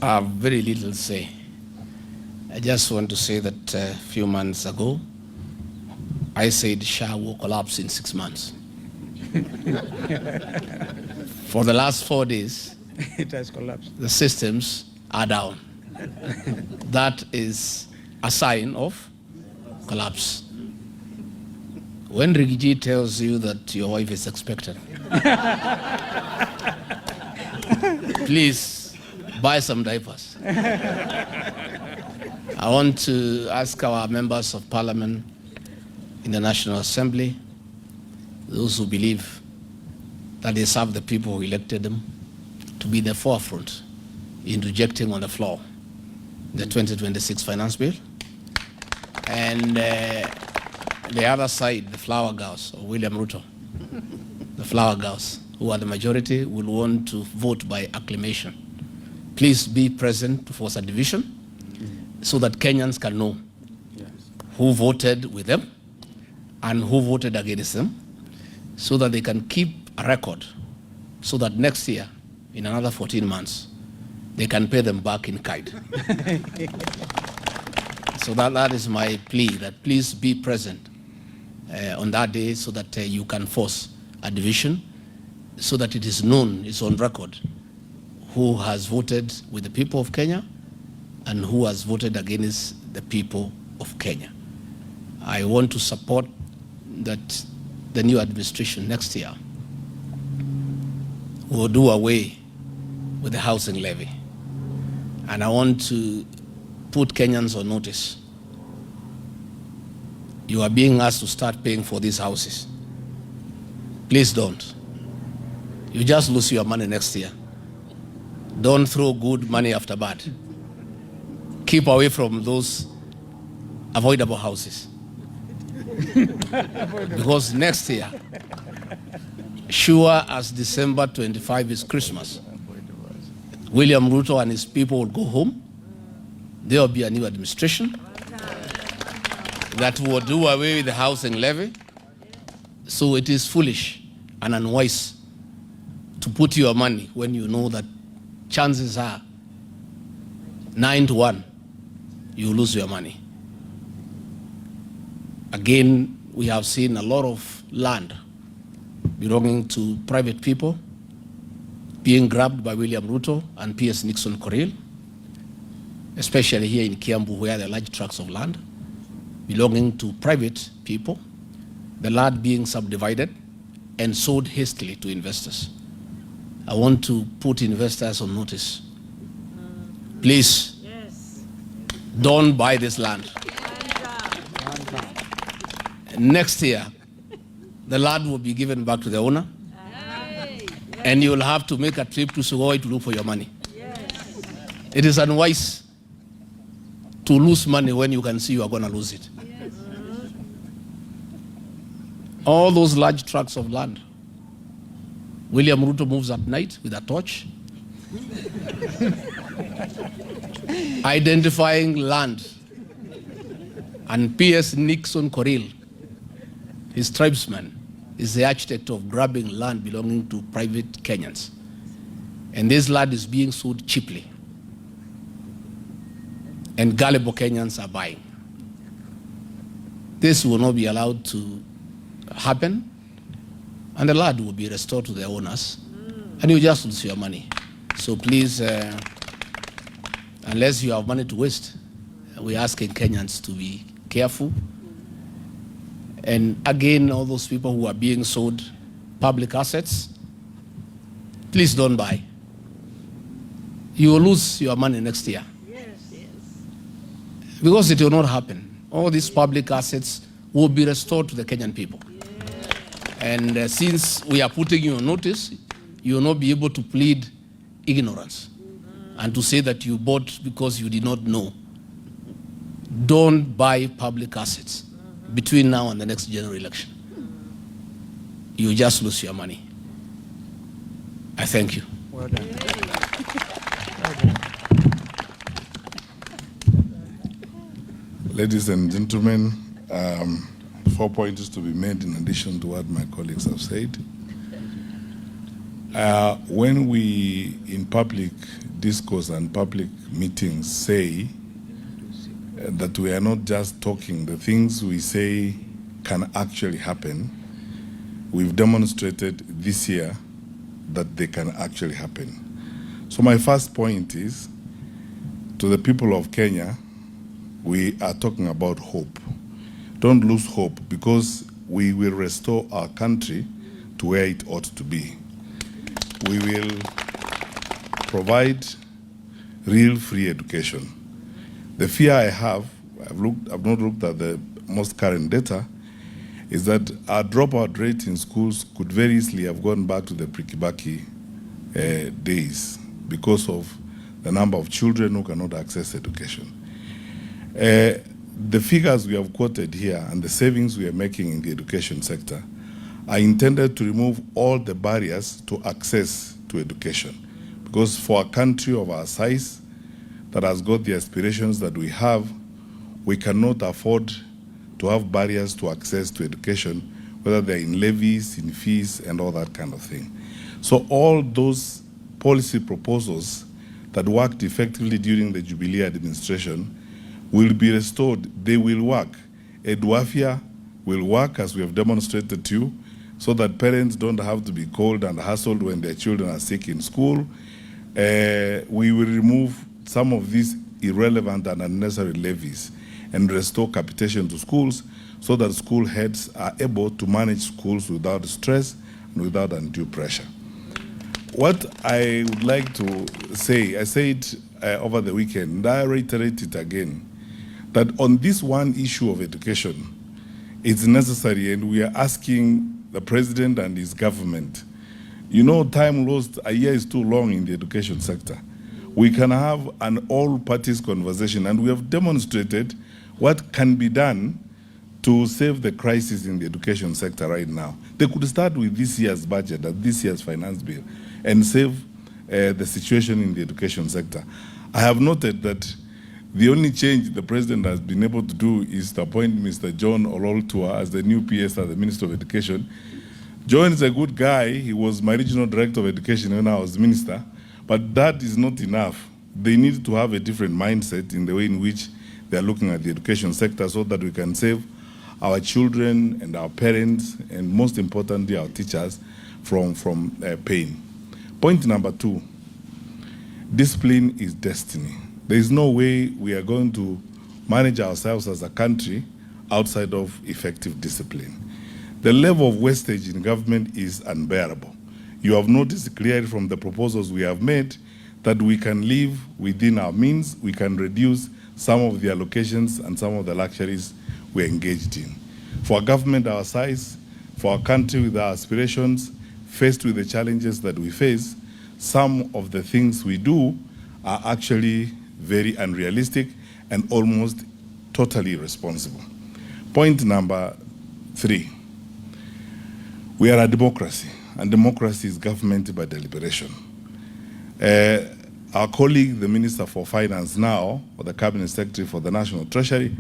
have very little to say. I just want to say that a few months ago, I said SHA will collapse in 6 months. For the last 4 days, It has collapsed. the systems are down. That is a sign of collapse. When Rigiji tells you that your wife is expectant, please buy some diapers. I want to ask our members of parliament in the National Assembly, those who believe that they serve the people who elected them, to be in the forefront in rejecting on the floor the 2026 finance bill. And the other side, the flower girls, or William Ruto, the flower girls, who are the majority, will want to vote by acclamation. Please be present to force a division so that Kenyans can know who voted with them and who voted against them, so that they can keep a record, so that next year, in another 14 months, they can pay them back in kind. So that is my plea, that please be present on that day so that you can force a division, so that it is known, it's on record, who has voted with the people of Kenya and who has voted against the people of Kenya. I want to support that the new administration next year will do away with the housing levy. And I want to put Kenyans on notice. You are being asked to start paying for these houses. Please don't. You just lose your money next year. Don't throw good money after bad. Keep away from those avoidable houses. Because next year, sure as December 25 is Christmas, William Ruto and his people will go home. There will be a new administration that will do away with the housing levy. So it is foolish and unwise to put your money when you know that chances are 9 to 1 you lose your money. Again, we have seen a lot of land belonging to private people being grabbed by William Ruto and P.S. Nixon Koril, especially here in Kiambu, where there are large tracts of land belonging to private people, the land being subdivided and sold hastily to investors. I want to put investors on notice. Please, don't buy this land. Next year, the land will be given back to the owner, and you will have to make a trip to Sugoi to look for your money. It is unwise to lose money when you can see you are going to lose it. All those large tracts of land, William Ruto moves at night with a torch, identifying land, and P.S. Nixon Koril, his tribesman, is the architect of grabbing land belonging to private Kenyans. And this land is being sold cheaply. And gullible Kenyans are buying. This will not be allowed to happen, and the land will be restored to the owners, and you just lose your money. So please, unless you have money to waste, we're asking Kenyans to be careful. And again, all those people who are being sold public assets, please don't buy. You will lose your money next year. Yes, yes. Because it will not happen. All these public assets will be restored to the Kenyan people. And since we are putting you on notice, you will not be able to plead ignorance and to say that you bought because you did not know. Don't buy public assets between now and the next general election. You just lose your money. I thank you. Well done. Ladies and gentlemen, 4 points to be made in addition to what my colleagues have said. When we, in public discourse and public meetings, say that we are not just talking, the things we say can actually happen, we've demonstrated this year that they can actually happen. So my first point is, to the people of Kenya, we are talking about hope. Don't lose hope, because we will restore our country to where it ought to be. We will provide real free education. The fear I have, I've not looked at the most current data, is that our dropout rate in schools could very easily have gone back to the pre-Kibaki days because of the number of children who cannot access education. The figures we have quoted here and the savings we are making in the education sector are intended to remove all the barriers to access to education. Because for a country of our size that has got the aspirations that we have, we cannot afford to have barriers to access to education, whether they're in levies, in fees, and all that kind of thing. So all those policy proposals that worked effectively during the Jubilee administration will be restored. They will work. Edwafia will work, as we have demonstrated to you, so that parents don't have to be called and hassled when their children are sick in school. We will remove some of these irrelevant and unnecessary levies and restore capitation to schools so that school heads are able to manage schools without stress and without undue pressure. What I would like to say, I said over the weekend, and I reiterate it again, that on this one issue of education, it's necessary, and we are asking the president and his government. You know, time lost, a year is too long in the education sector. We can have an all-parties conversation, and we have demonstrated what can be done to save the crisis in the education sector right now. They could start with this year's budget, this year's finance bill, and save the situation in the education sector. I have noted that the only change the president has been able to do is to appoint Mr. John Ololtua as the new PS as the Minister of Education. John is a good guy. He was my regional director of education when I was minister, but that is not enough. They need to have a different mindset in the way in which they are looking at the education sector so that we can save our children and our parents, and most importantly, our teachers from pain. Point number 2, discipline is destiny. There is no way we are going to manage ourselves as a country outside of effective discipline. The level of wastage in government is unbearable. You have noticed clearly from the proposals we have made that we can live within our means, we can reduce some of the allocations and some of the luxuries we're engaged in. For a government our size, for a country with our aspirations, faced with the challenges that we face, some of the things we do are actually very unrealistic and almost totally irresponsible. Point number 3, we are a democracy, and democracy is government by deliberation. Our colleague, the Minister for Finance now, or the Cabinet Secretary for the National Treasury,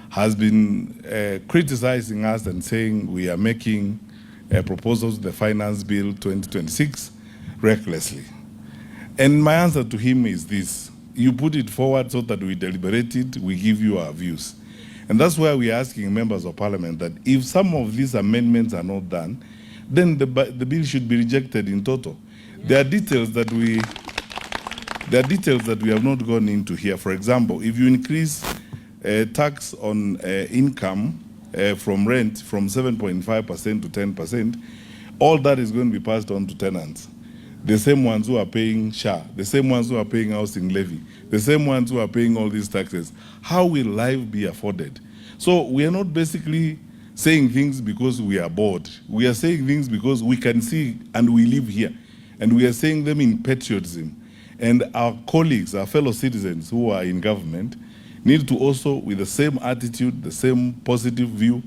has been criticizing us and saying we are making proposals to the Finance Bill 2026 recklessly. And my answer to him is this: you put it forward so that we deliberate it, we give you our views. And that's why we are asking members of parliament that if some of these amendments are not done, then the bill should be rejected in total. There are details that we There are details that we have not gone into here. For example, if you increase tax on income from rent from 7.5% to 10%, all that is going to be passed on to tenants. The same ones who are paying SHA, the same ones who are paying housing levy, the same ones who are paying all these taxes. How will life be afforded? So we are not basically saying things because we are bored. We are saying things because we can see and we live here. And we are saying them in patriotism. And our colleagues, our fellow citizens who are in government, need to also, with the same attitude, the same positive view,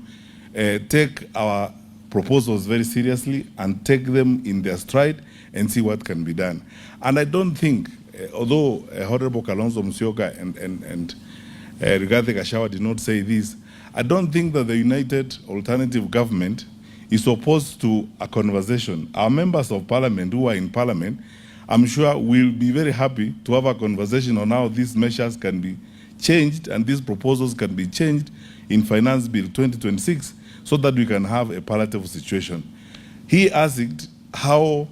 take our proposals very seriously and take them in their stride and see what can be done. And I don't think, although Honorable Kalonzo Musyoka and Rigathi Gachagua did not say this, I don't think that the United Alternative Government is opposed to a conversation. Our members of parliament who are in parliament, I'm sure will be very happy to have a conversation on how these measures can be changed and these proposals can be changed in Finance Bill 2026 so that we can have a palatable situation. He asked how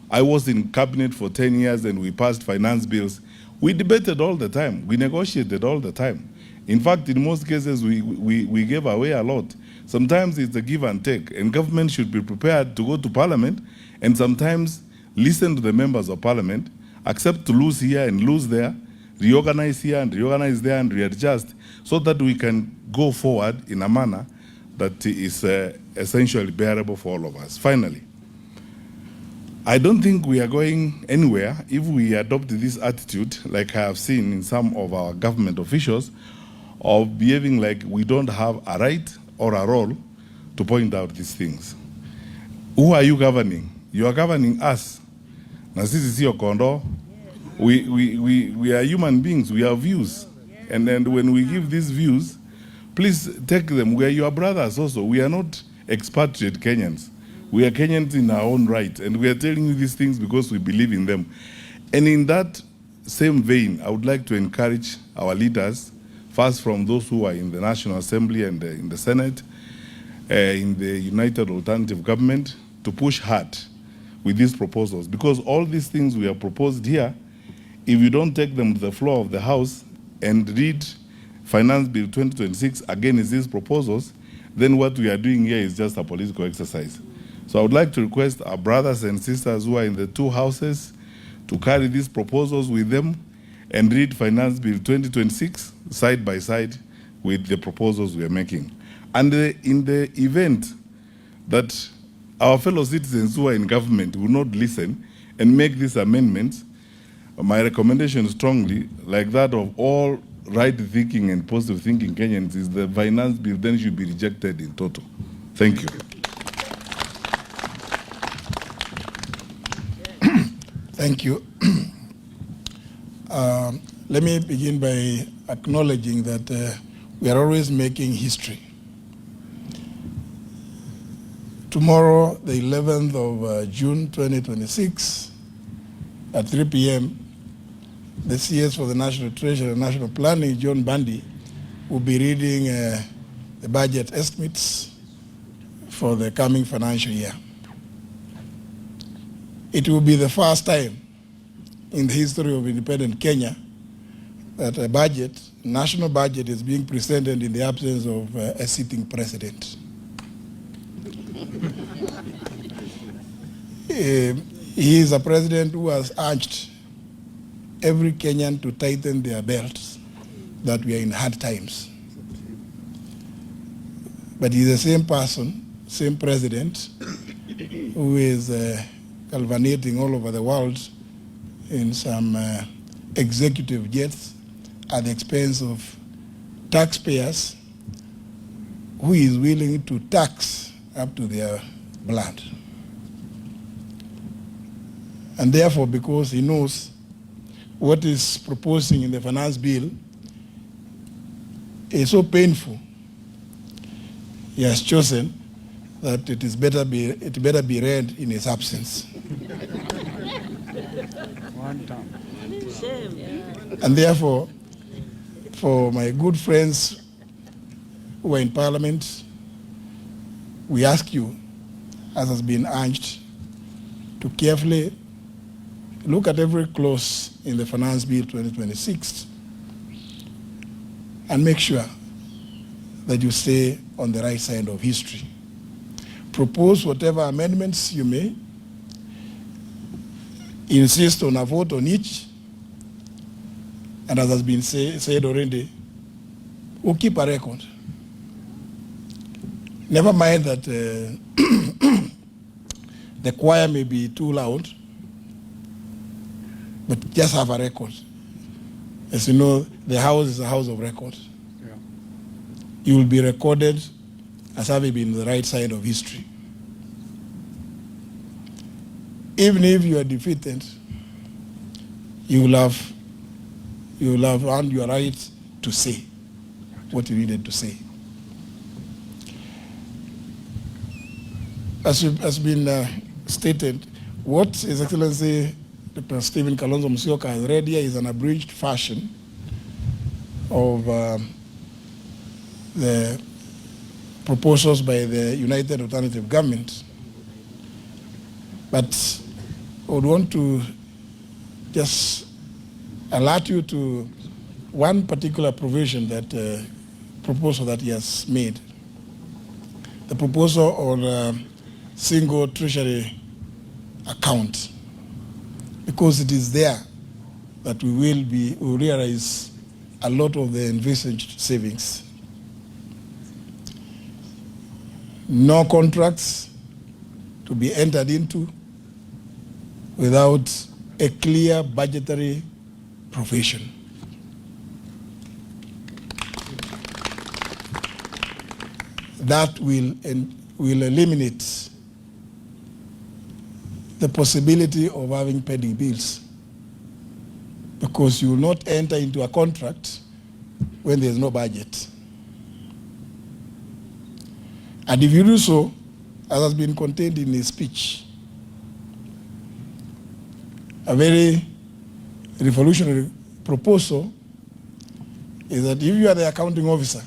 I was in cabinet for 10 years and we passed finance bills. We debated all the time. We negotiated all the time. In fact, in most cases, we gave away a lot. Sometimes it's a give and take, and government should be prepared to go to parliament and sometimes listen to the members of parliament, accept to lose here and lose there, reorganize here and reorganize there and readjust so that we can go forward in a manner that is essentially bearable for all of us. Finally, I don't think we are going anywhere if we adopt this attitude, like I have seen in some of our government officials, of behaving like we don't have a right or a role to point out these things. Who are you governing? You are governing us. Na sisi sio kondoo. We are human beings. We have views. And then when we give these views, please take them. We are your brothers also. We are not expatriate Kenyans. We are Kenyans in our own right. And we are telling you these things because we believe in them. And in that same vein, I would like to encourage our leaders, first from those who are in the National Assembly and in the Senate, in the United Alternative Government, to push hard with these proposals. Because all these things we have proposed here, if you don't take them to the floor of the House and read Finance Bill 2026 against these proposals, then what we are doing here is just a political exercise. So I would like to request our brothers and sisters who are in the two houses to carry these proposals with them and read Finance Bill 2026 side by side with the proposals we are making. And in the event that our fellow citizens who are in government will not listen and make these amendments, my recommendation strongly, like that of all right-thinking and positive-thinking Kenyans, is the Finance Bill then should be rejected in total. Thank you. Thank you. Let me begin by acknowledging that we are always making history. Tomorrow, the 11th of June 2026, at 3 p.m., the CS for the National Treasury and National Planning, John Bundy, will be reading the budget estimates for the coming financial year. It will be the first time in the history of independent Kenya that a budget, national budget, is being presented in the absence of a sitting president. He is a president who has urged every Kenyan to tighten their belts, that we are in hard times. But he's the same person, same president, who is galvanizing all over the world in some executive jets at the expense of taxpayers, who is willing to tax up to their blood. And therefore, because he knows what is proposing in the finance bill is so painful, he has chosen that it better be read in his absence. And therefore, for my good friends who are in Parliament, we ask you, as has been urged, to carefully look at every clause in the Finance Bill 2026 and make sure that you stay on the right side of history. Propose whatever amendments you may. Insist on a vote on each. And as has been said already, we'll keep a record. Never mind that the choir may be too loud, but just have a record. As you know, the house is a house of record. Yeah. You will be recorded as having been the right side of history. Even if you are defeated, you will have earned your right to say what you needed to say. As has been stated, what His Excellency Dr. Stephen Kalonzo Musyoka has read here is an abridged version of the proposals by the United Alternative Government. But I would want to just alert you to one particular provision that proposal that he has made. The proposal on single treasury account, because it is there that we will realize a lot of the envisaged savings. No contracts to be entered into without a clear budgetary provision. That will eliminate the possibility of having pending bills, because you will not enter into a contract when there is no budget. And if you do so, as has been contained in his speech, a very revolutionary proposal is that if you are the accounting officer,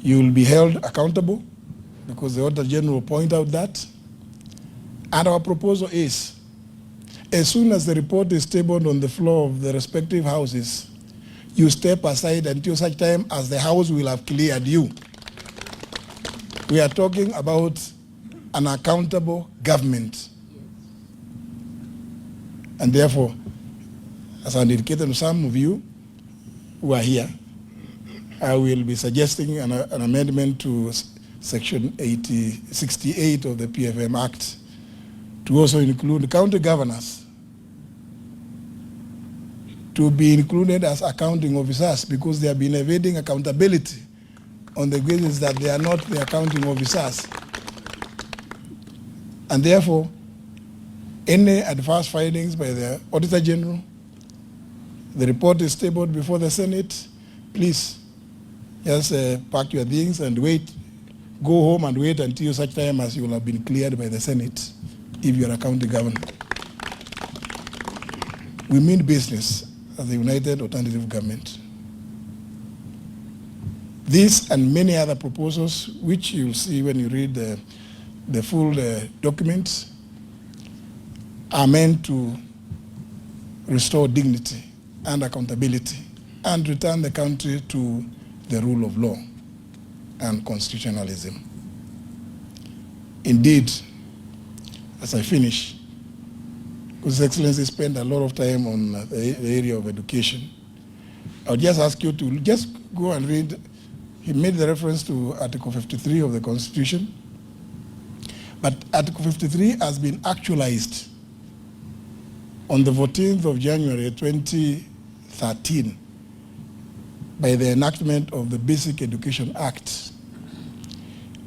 you will be held accountable, because the Auditor General will point out that. And our proposal is, as soon as the report is tabled on the floor of the respective houses, you step aside until such time as the house will have cleared you. We are talking about an accountable government. And therefore, as I indicated to some of you who are here, I will be suggesting an amendment to Section 68 of the PFM Act to also include county governors to be included as accounting officers, because they have been evading accountability on the basis that they are not the accounting officers. And therefore, any adverse findings by the Auditor General, the report is tabled before the Senate, please just pack your things and wait. Go home and wait until such time as you will have been cleared by the Senate, if you are a county governor. We mean business as the United Alternative Government. This and many other proposals, which you'll see when you read the full documents, are meant to restore dignity and accountability and return the country to the rule of law and constitutionalism. Indeed, as I finish, His Excellency spent a lot of time on the area of education. I would just ask you to just go and read. He made the reference to Article 53 of the Constitution, but Article 53 has been actualized on the 14th of January 2013 by the enactment of the Basic Education Act.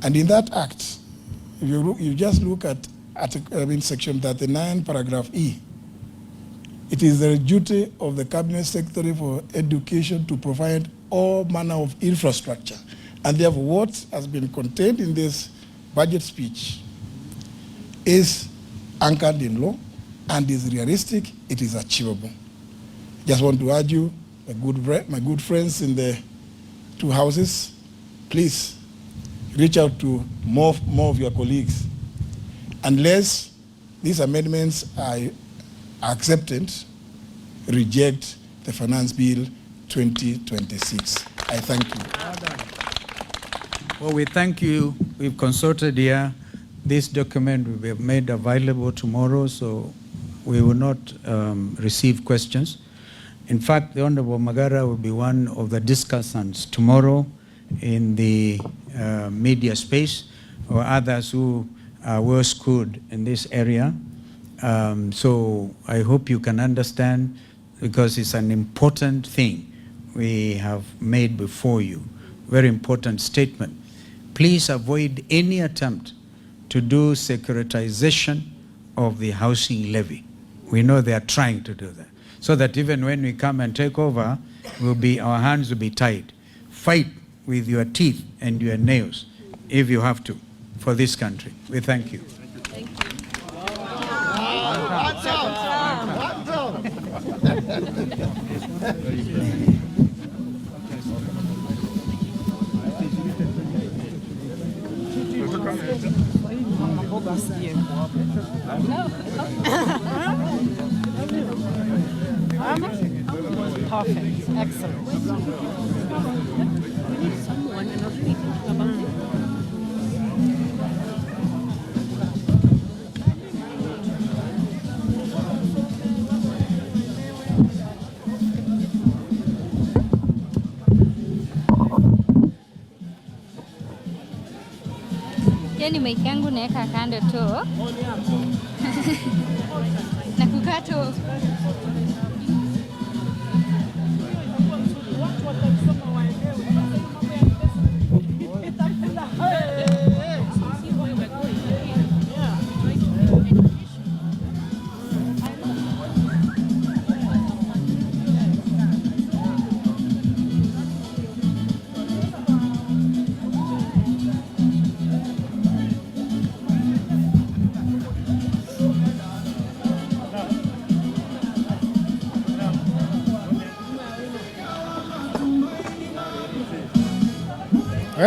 And in that act, if you just look at Section 39, paragraph E, it is the duty of the Cabinet Secretary for Education to provide all manner of infrastructure. And therefore, what has been contained in this budget speech is anchored in law and is realistic, it is achievable. Just want to urge you, my good friends in the two houses, please reach out to more of your colleagues. Unless these amendments are accepted, reject the Finance Bill 2026. I thank you. Well, we thank you. We've consulted here. This document will be made available tomorrow, so we will not receive questions. In fact, the Honorable Magara will be one of the discussants tomorrow in the media space, or others who are well schooled in this area. So I hope you can understand, because it's an important thing we have made before you. Very important statement. Please avoid any attempt to do securitization of the housing levy. We know they are trying to do that. So that even when we come and take over, our hands will be tied. Fight with your teeth and your nails, if you have to, for this country. We thank you. Thank you. Perfect. Excellent. We need someone and not thinking about it. Yani maiki yangu naweka kando tu na kukaa tu.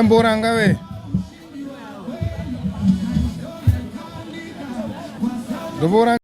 Mburanga we. Dubura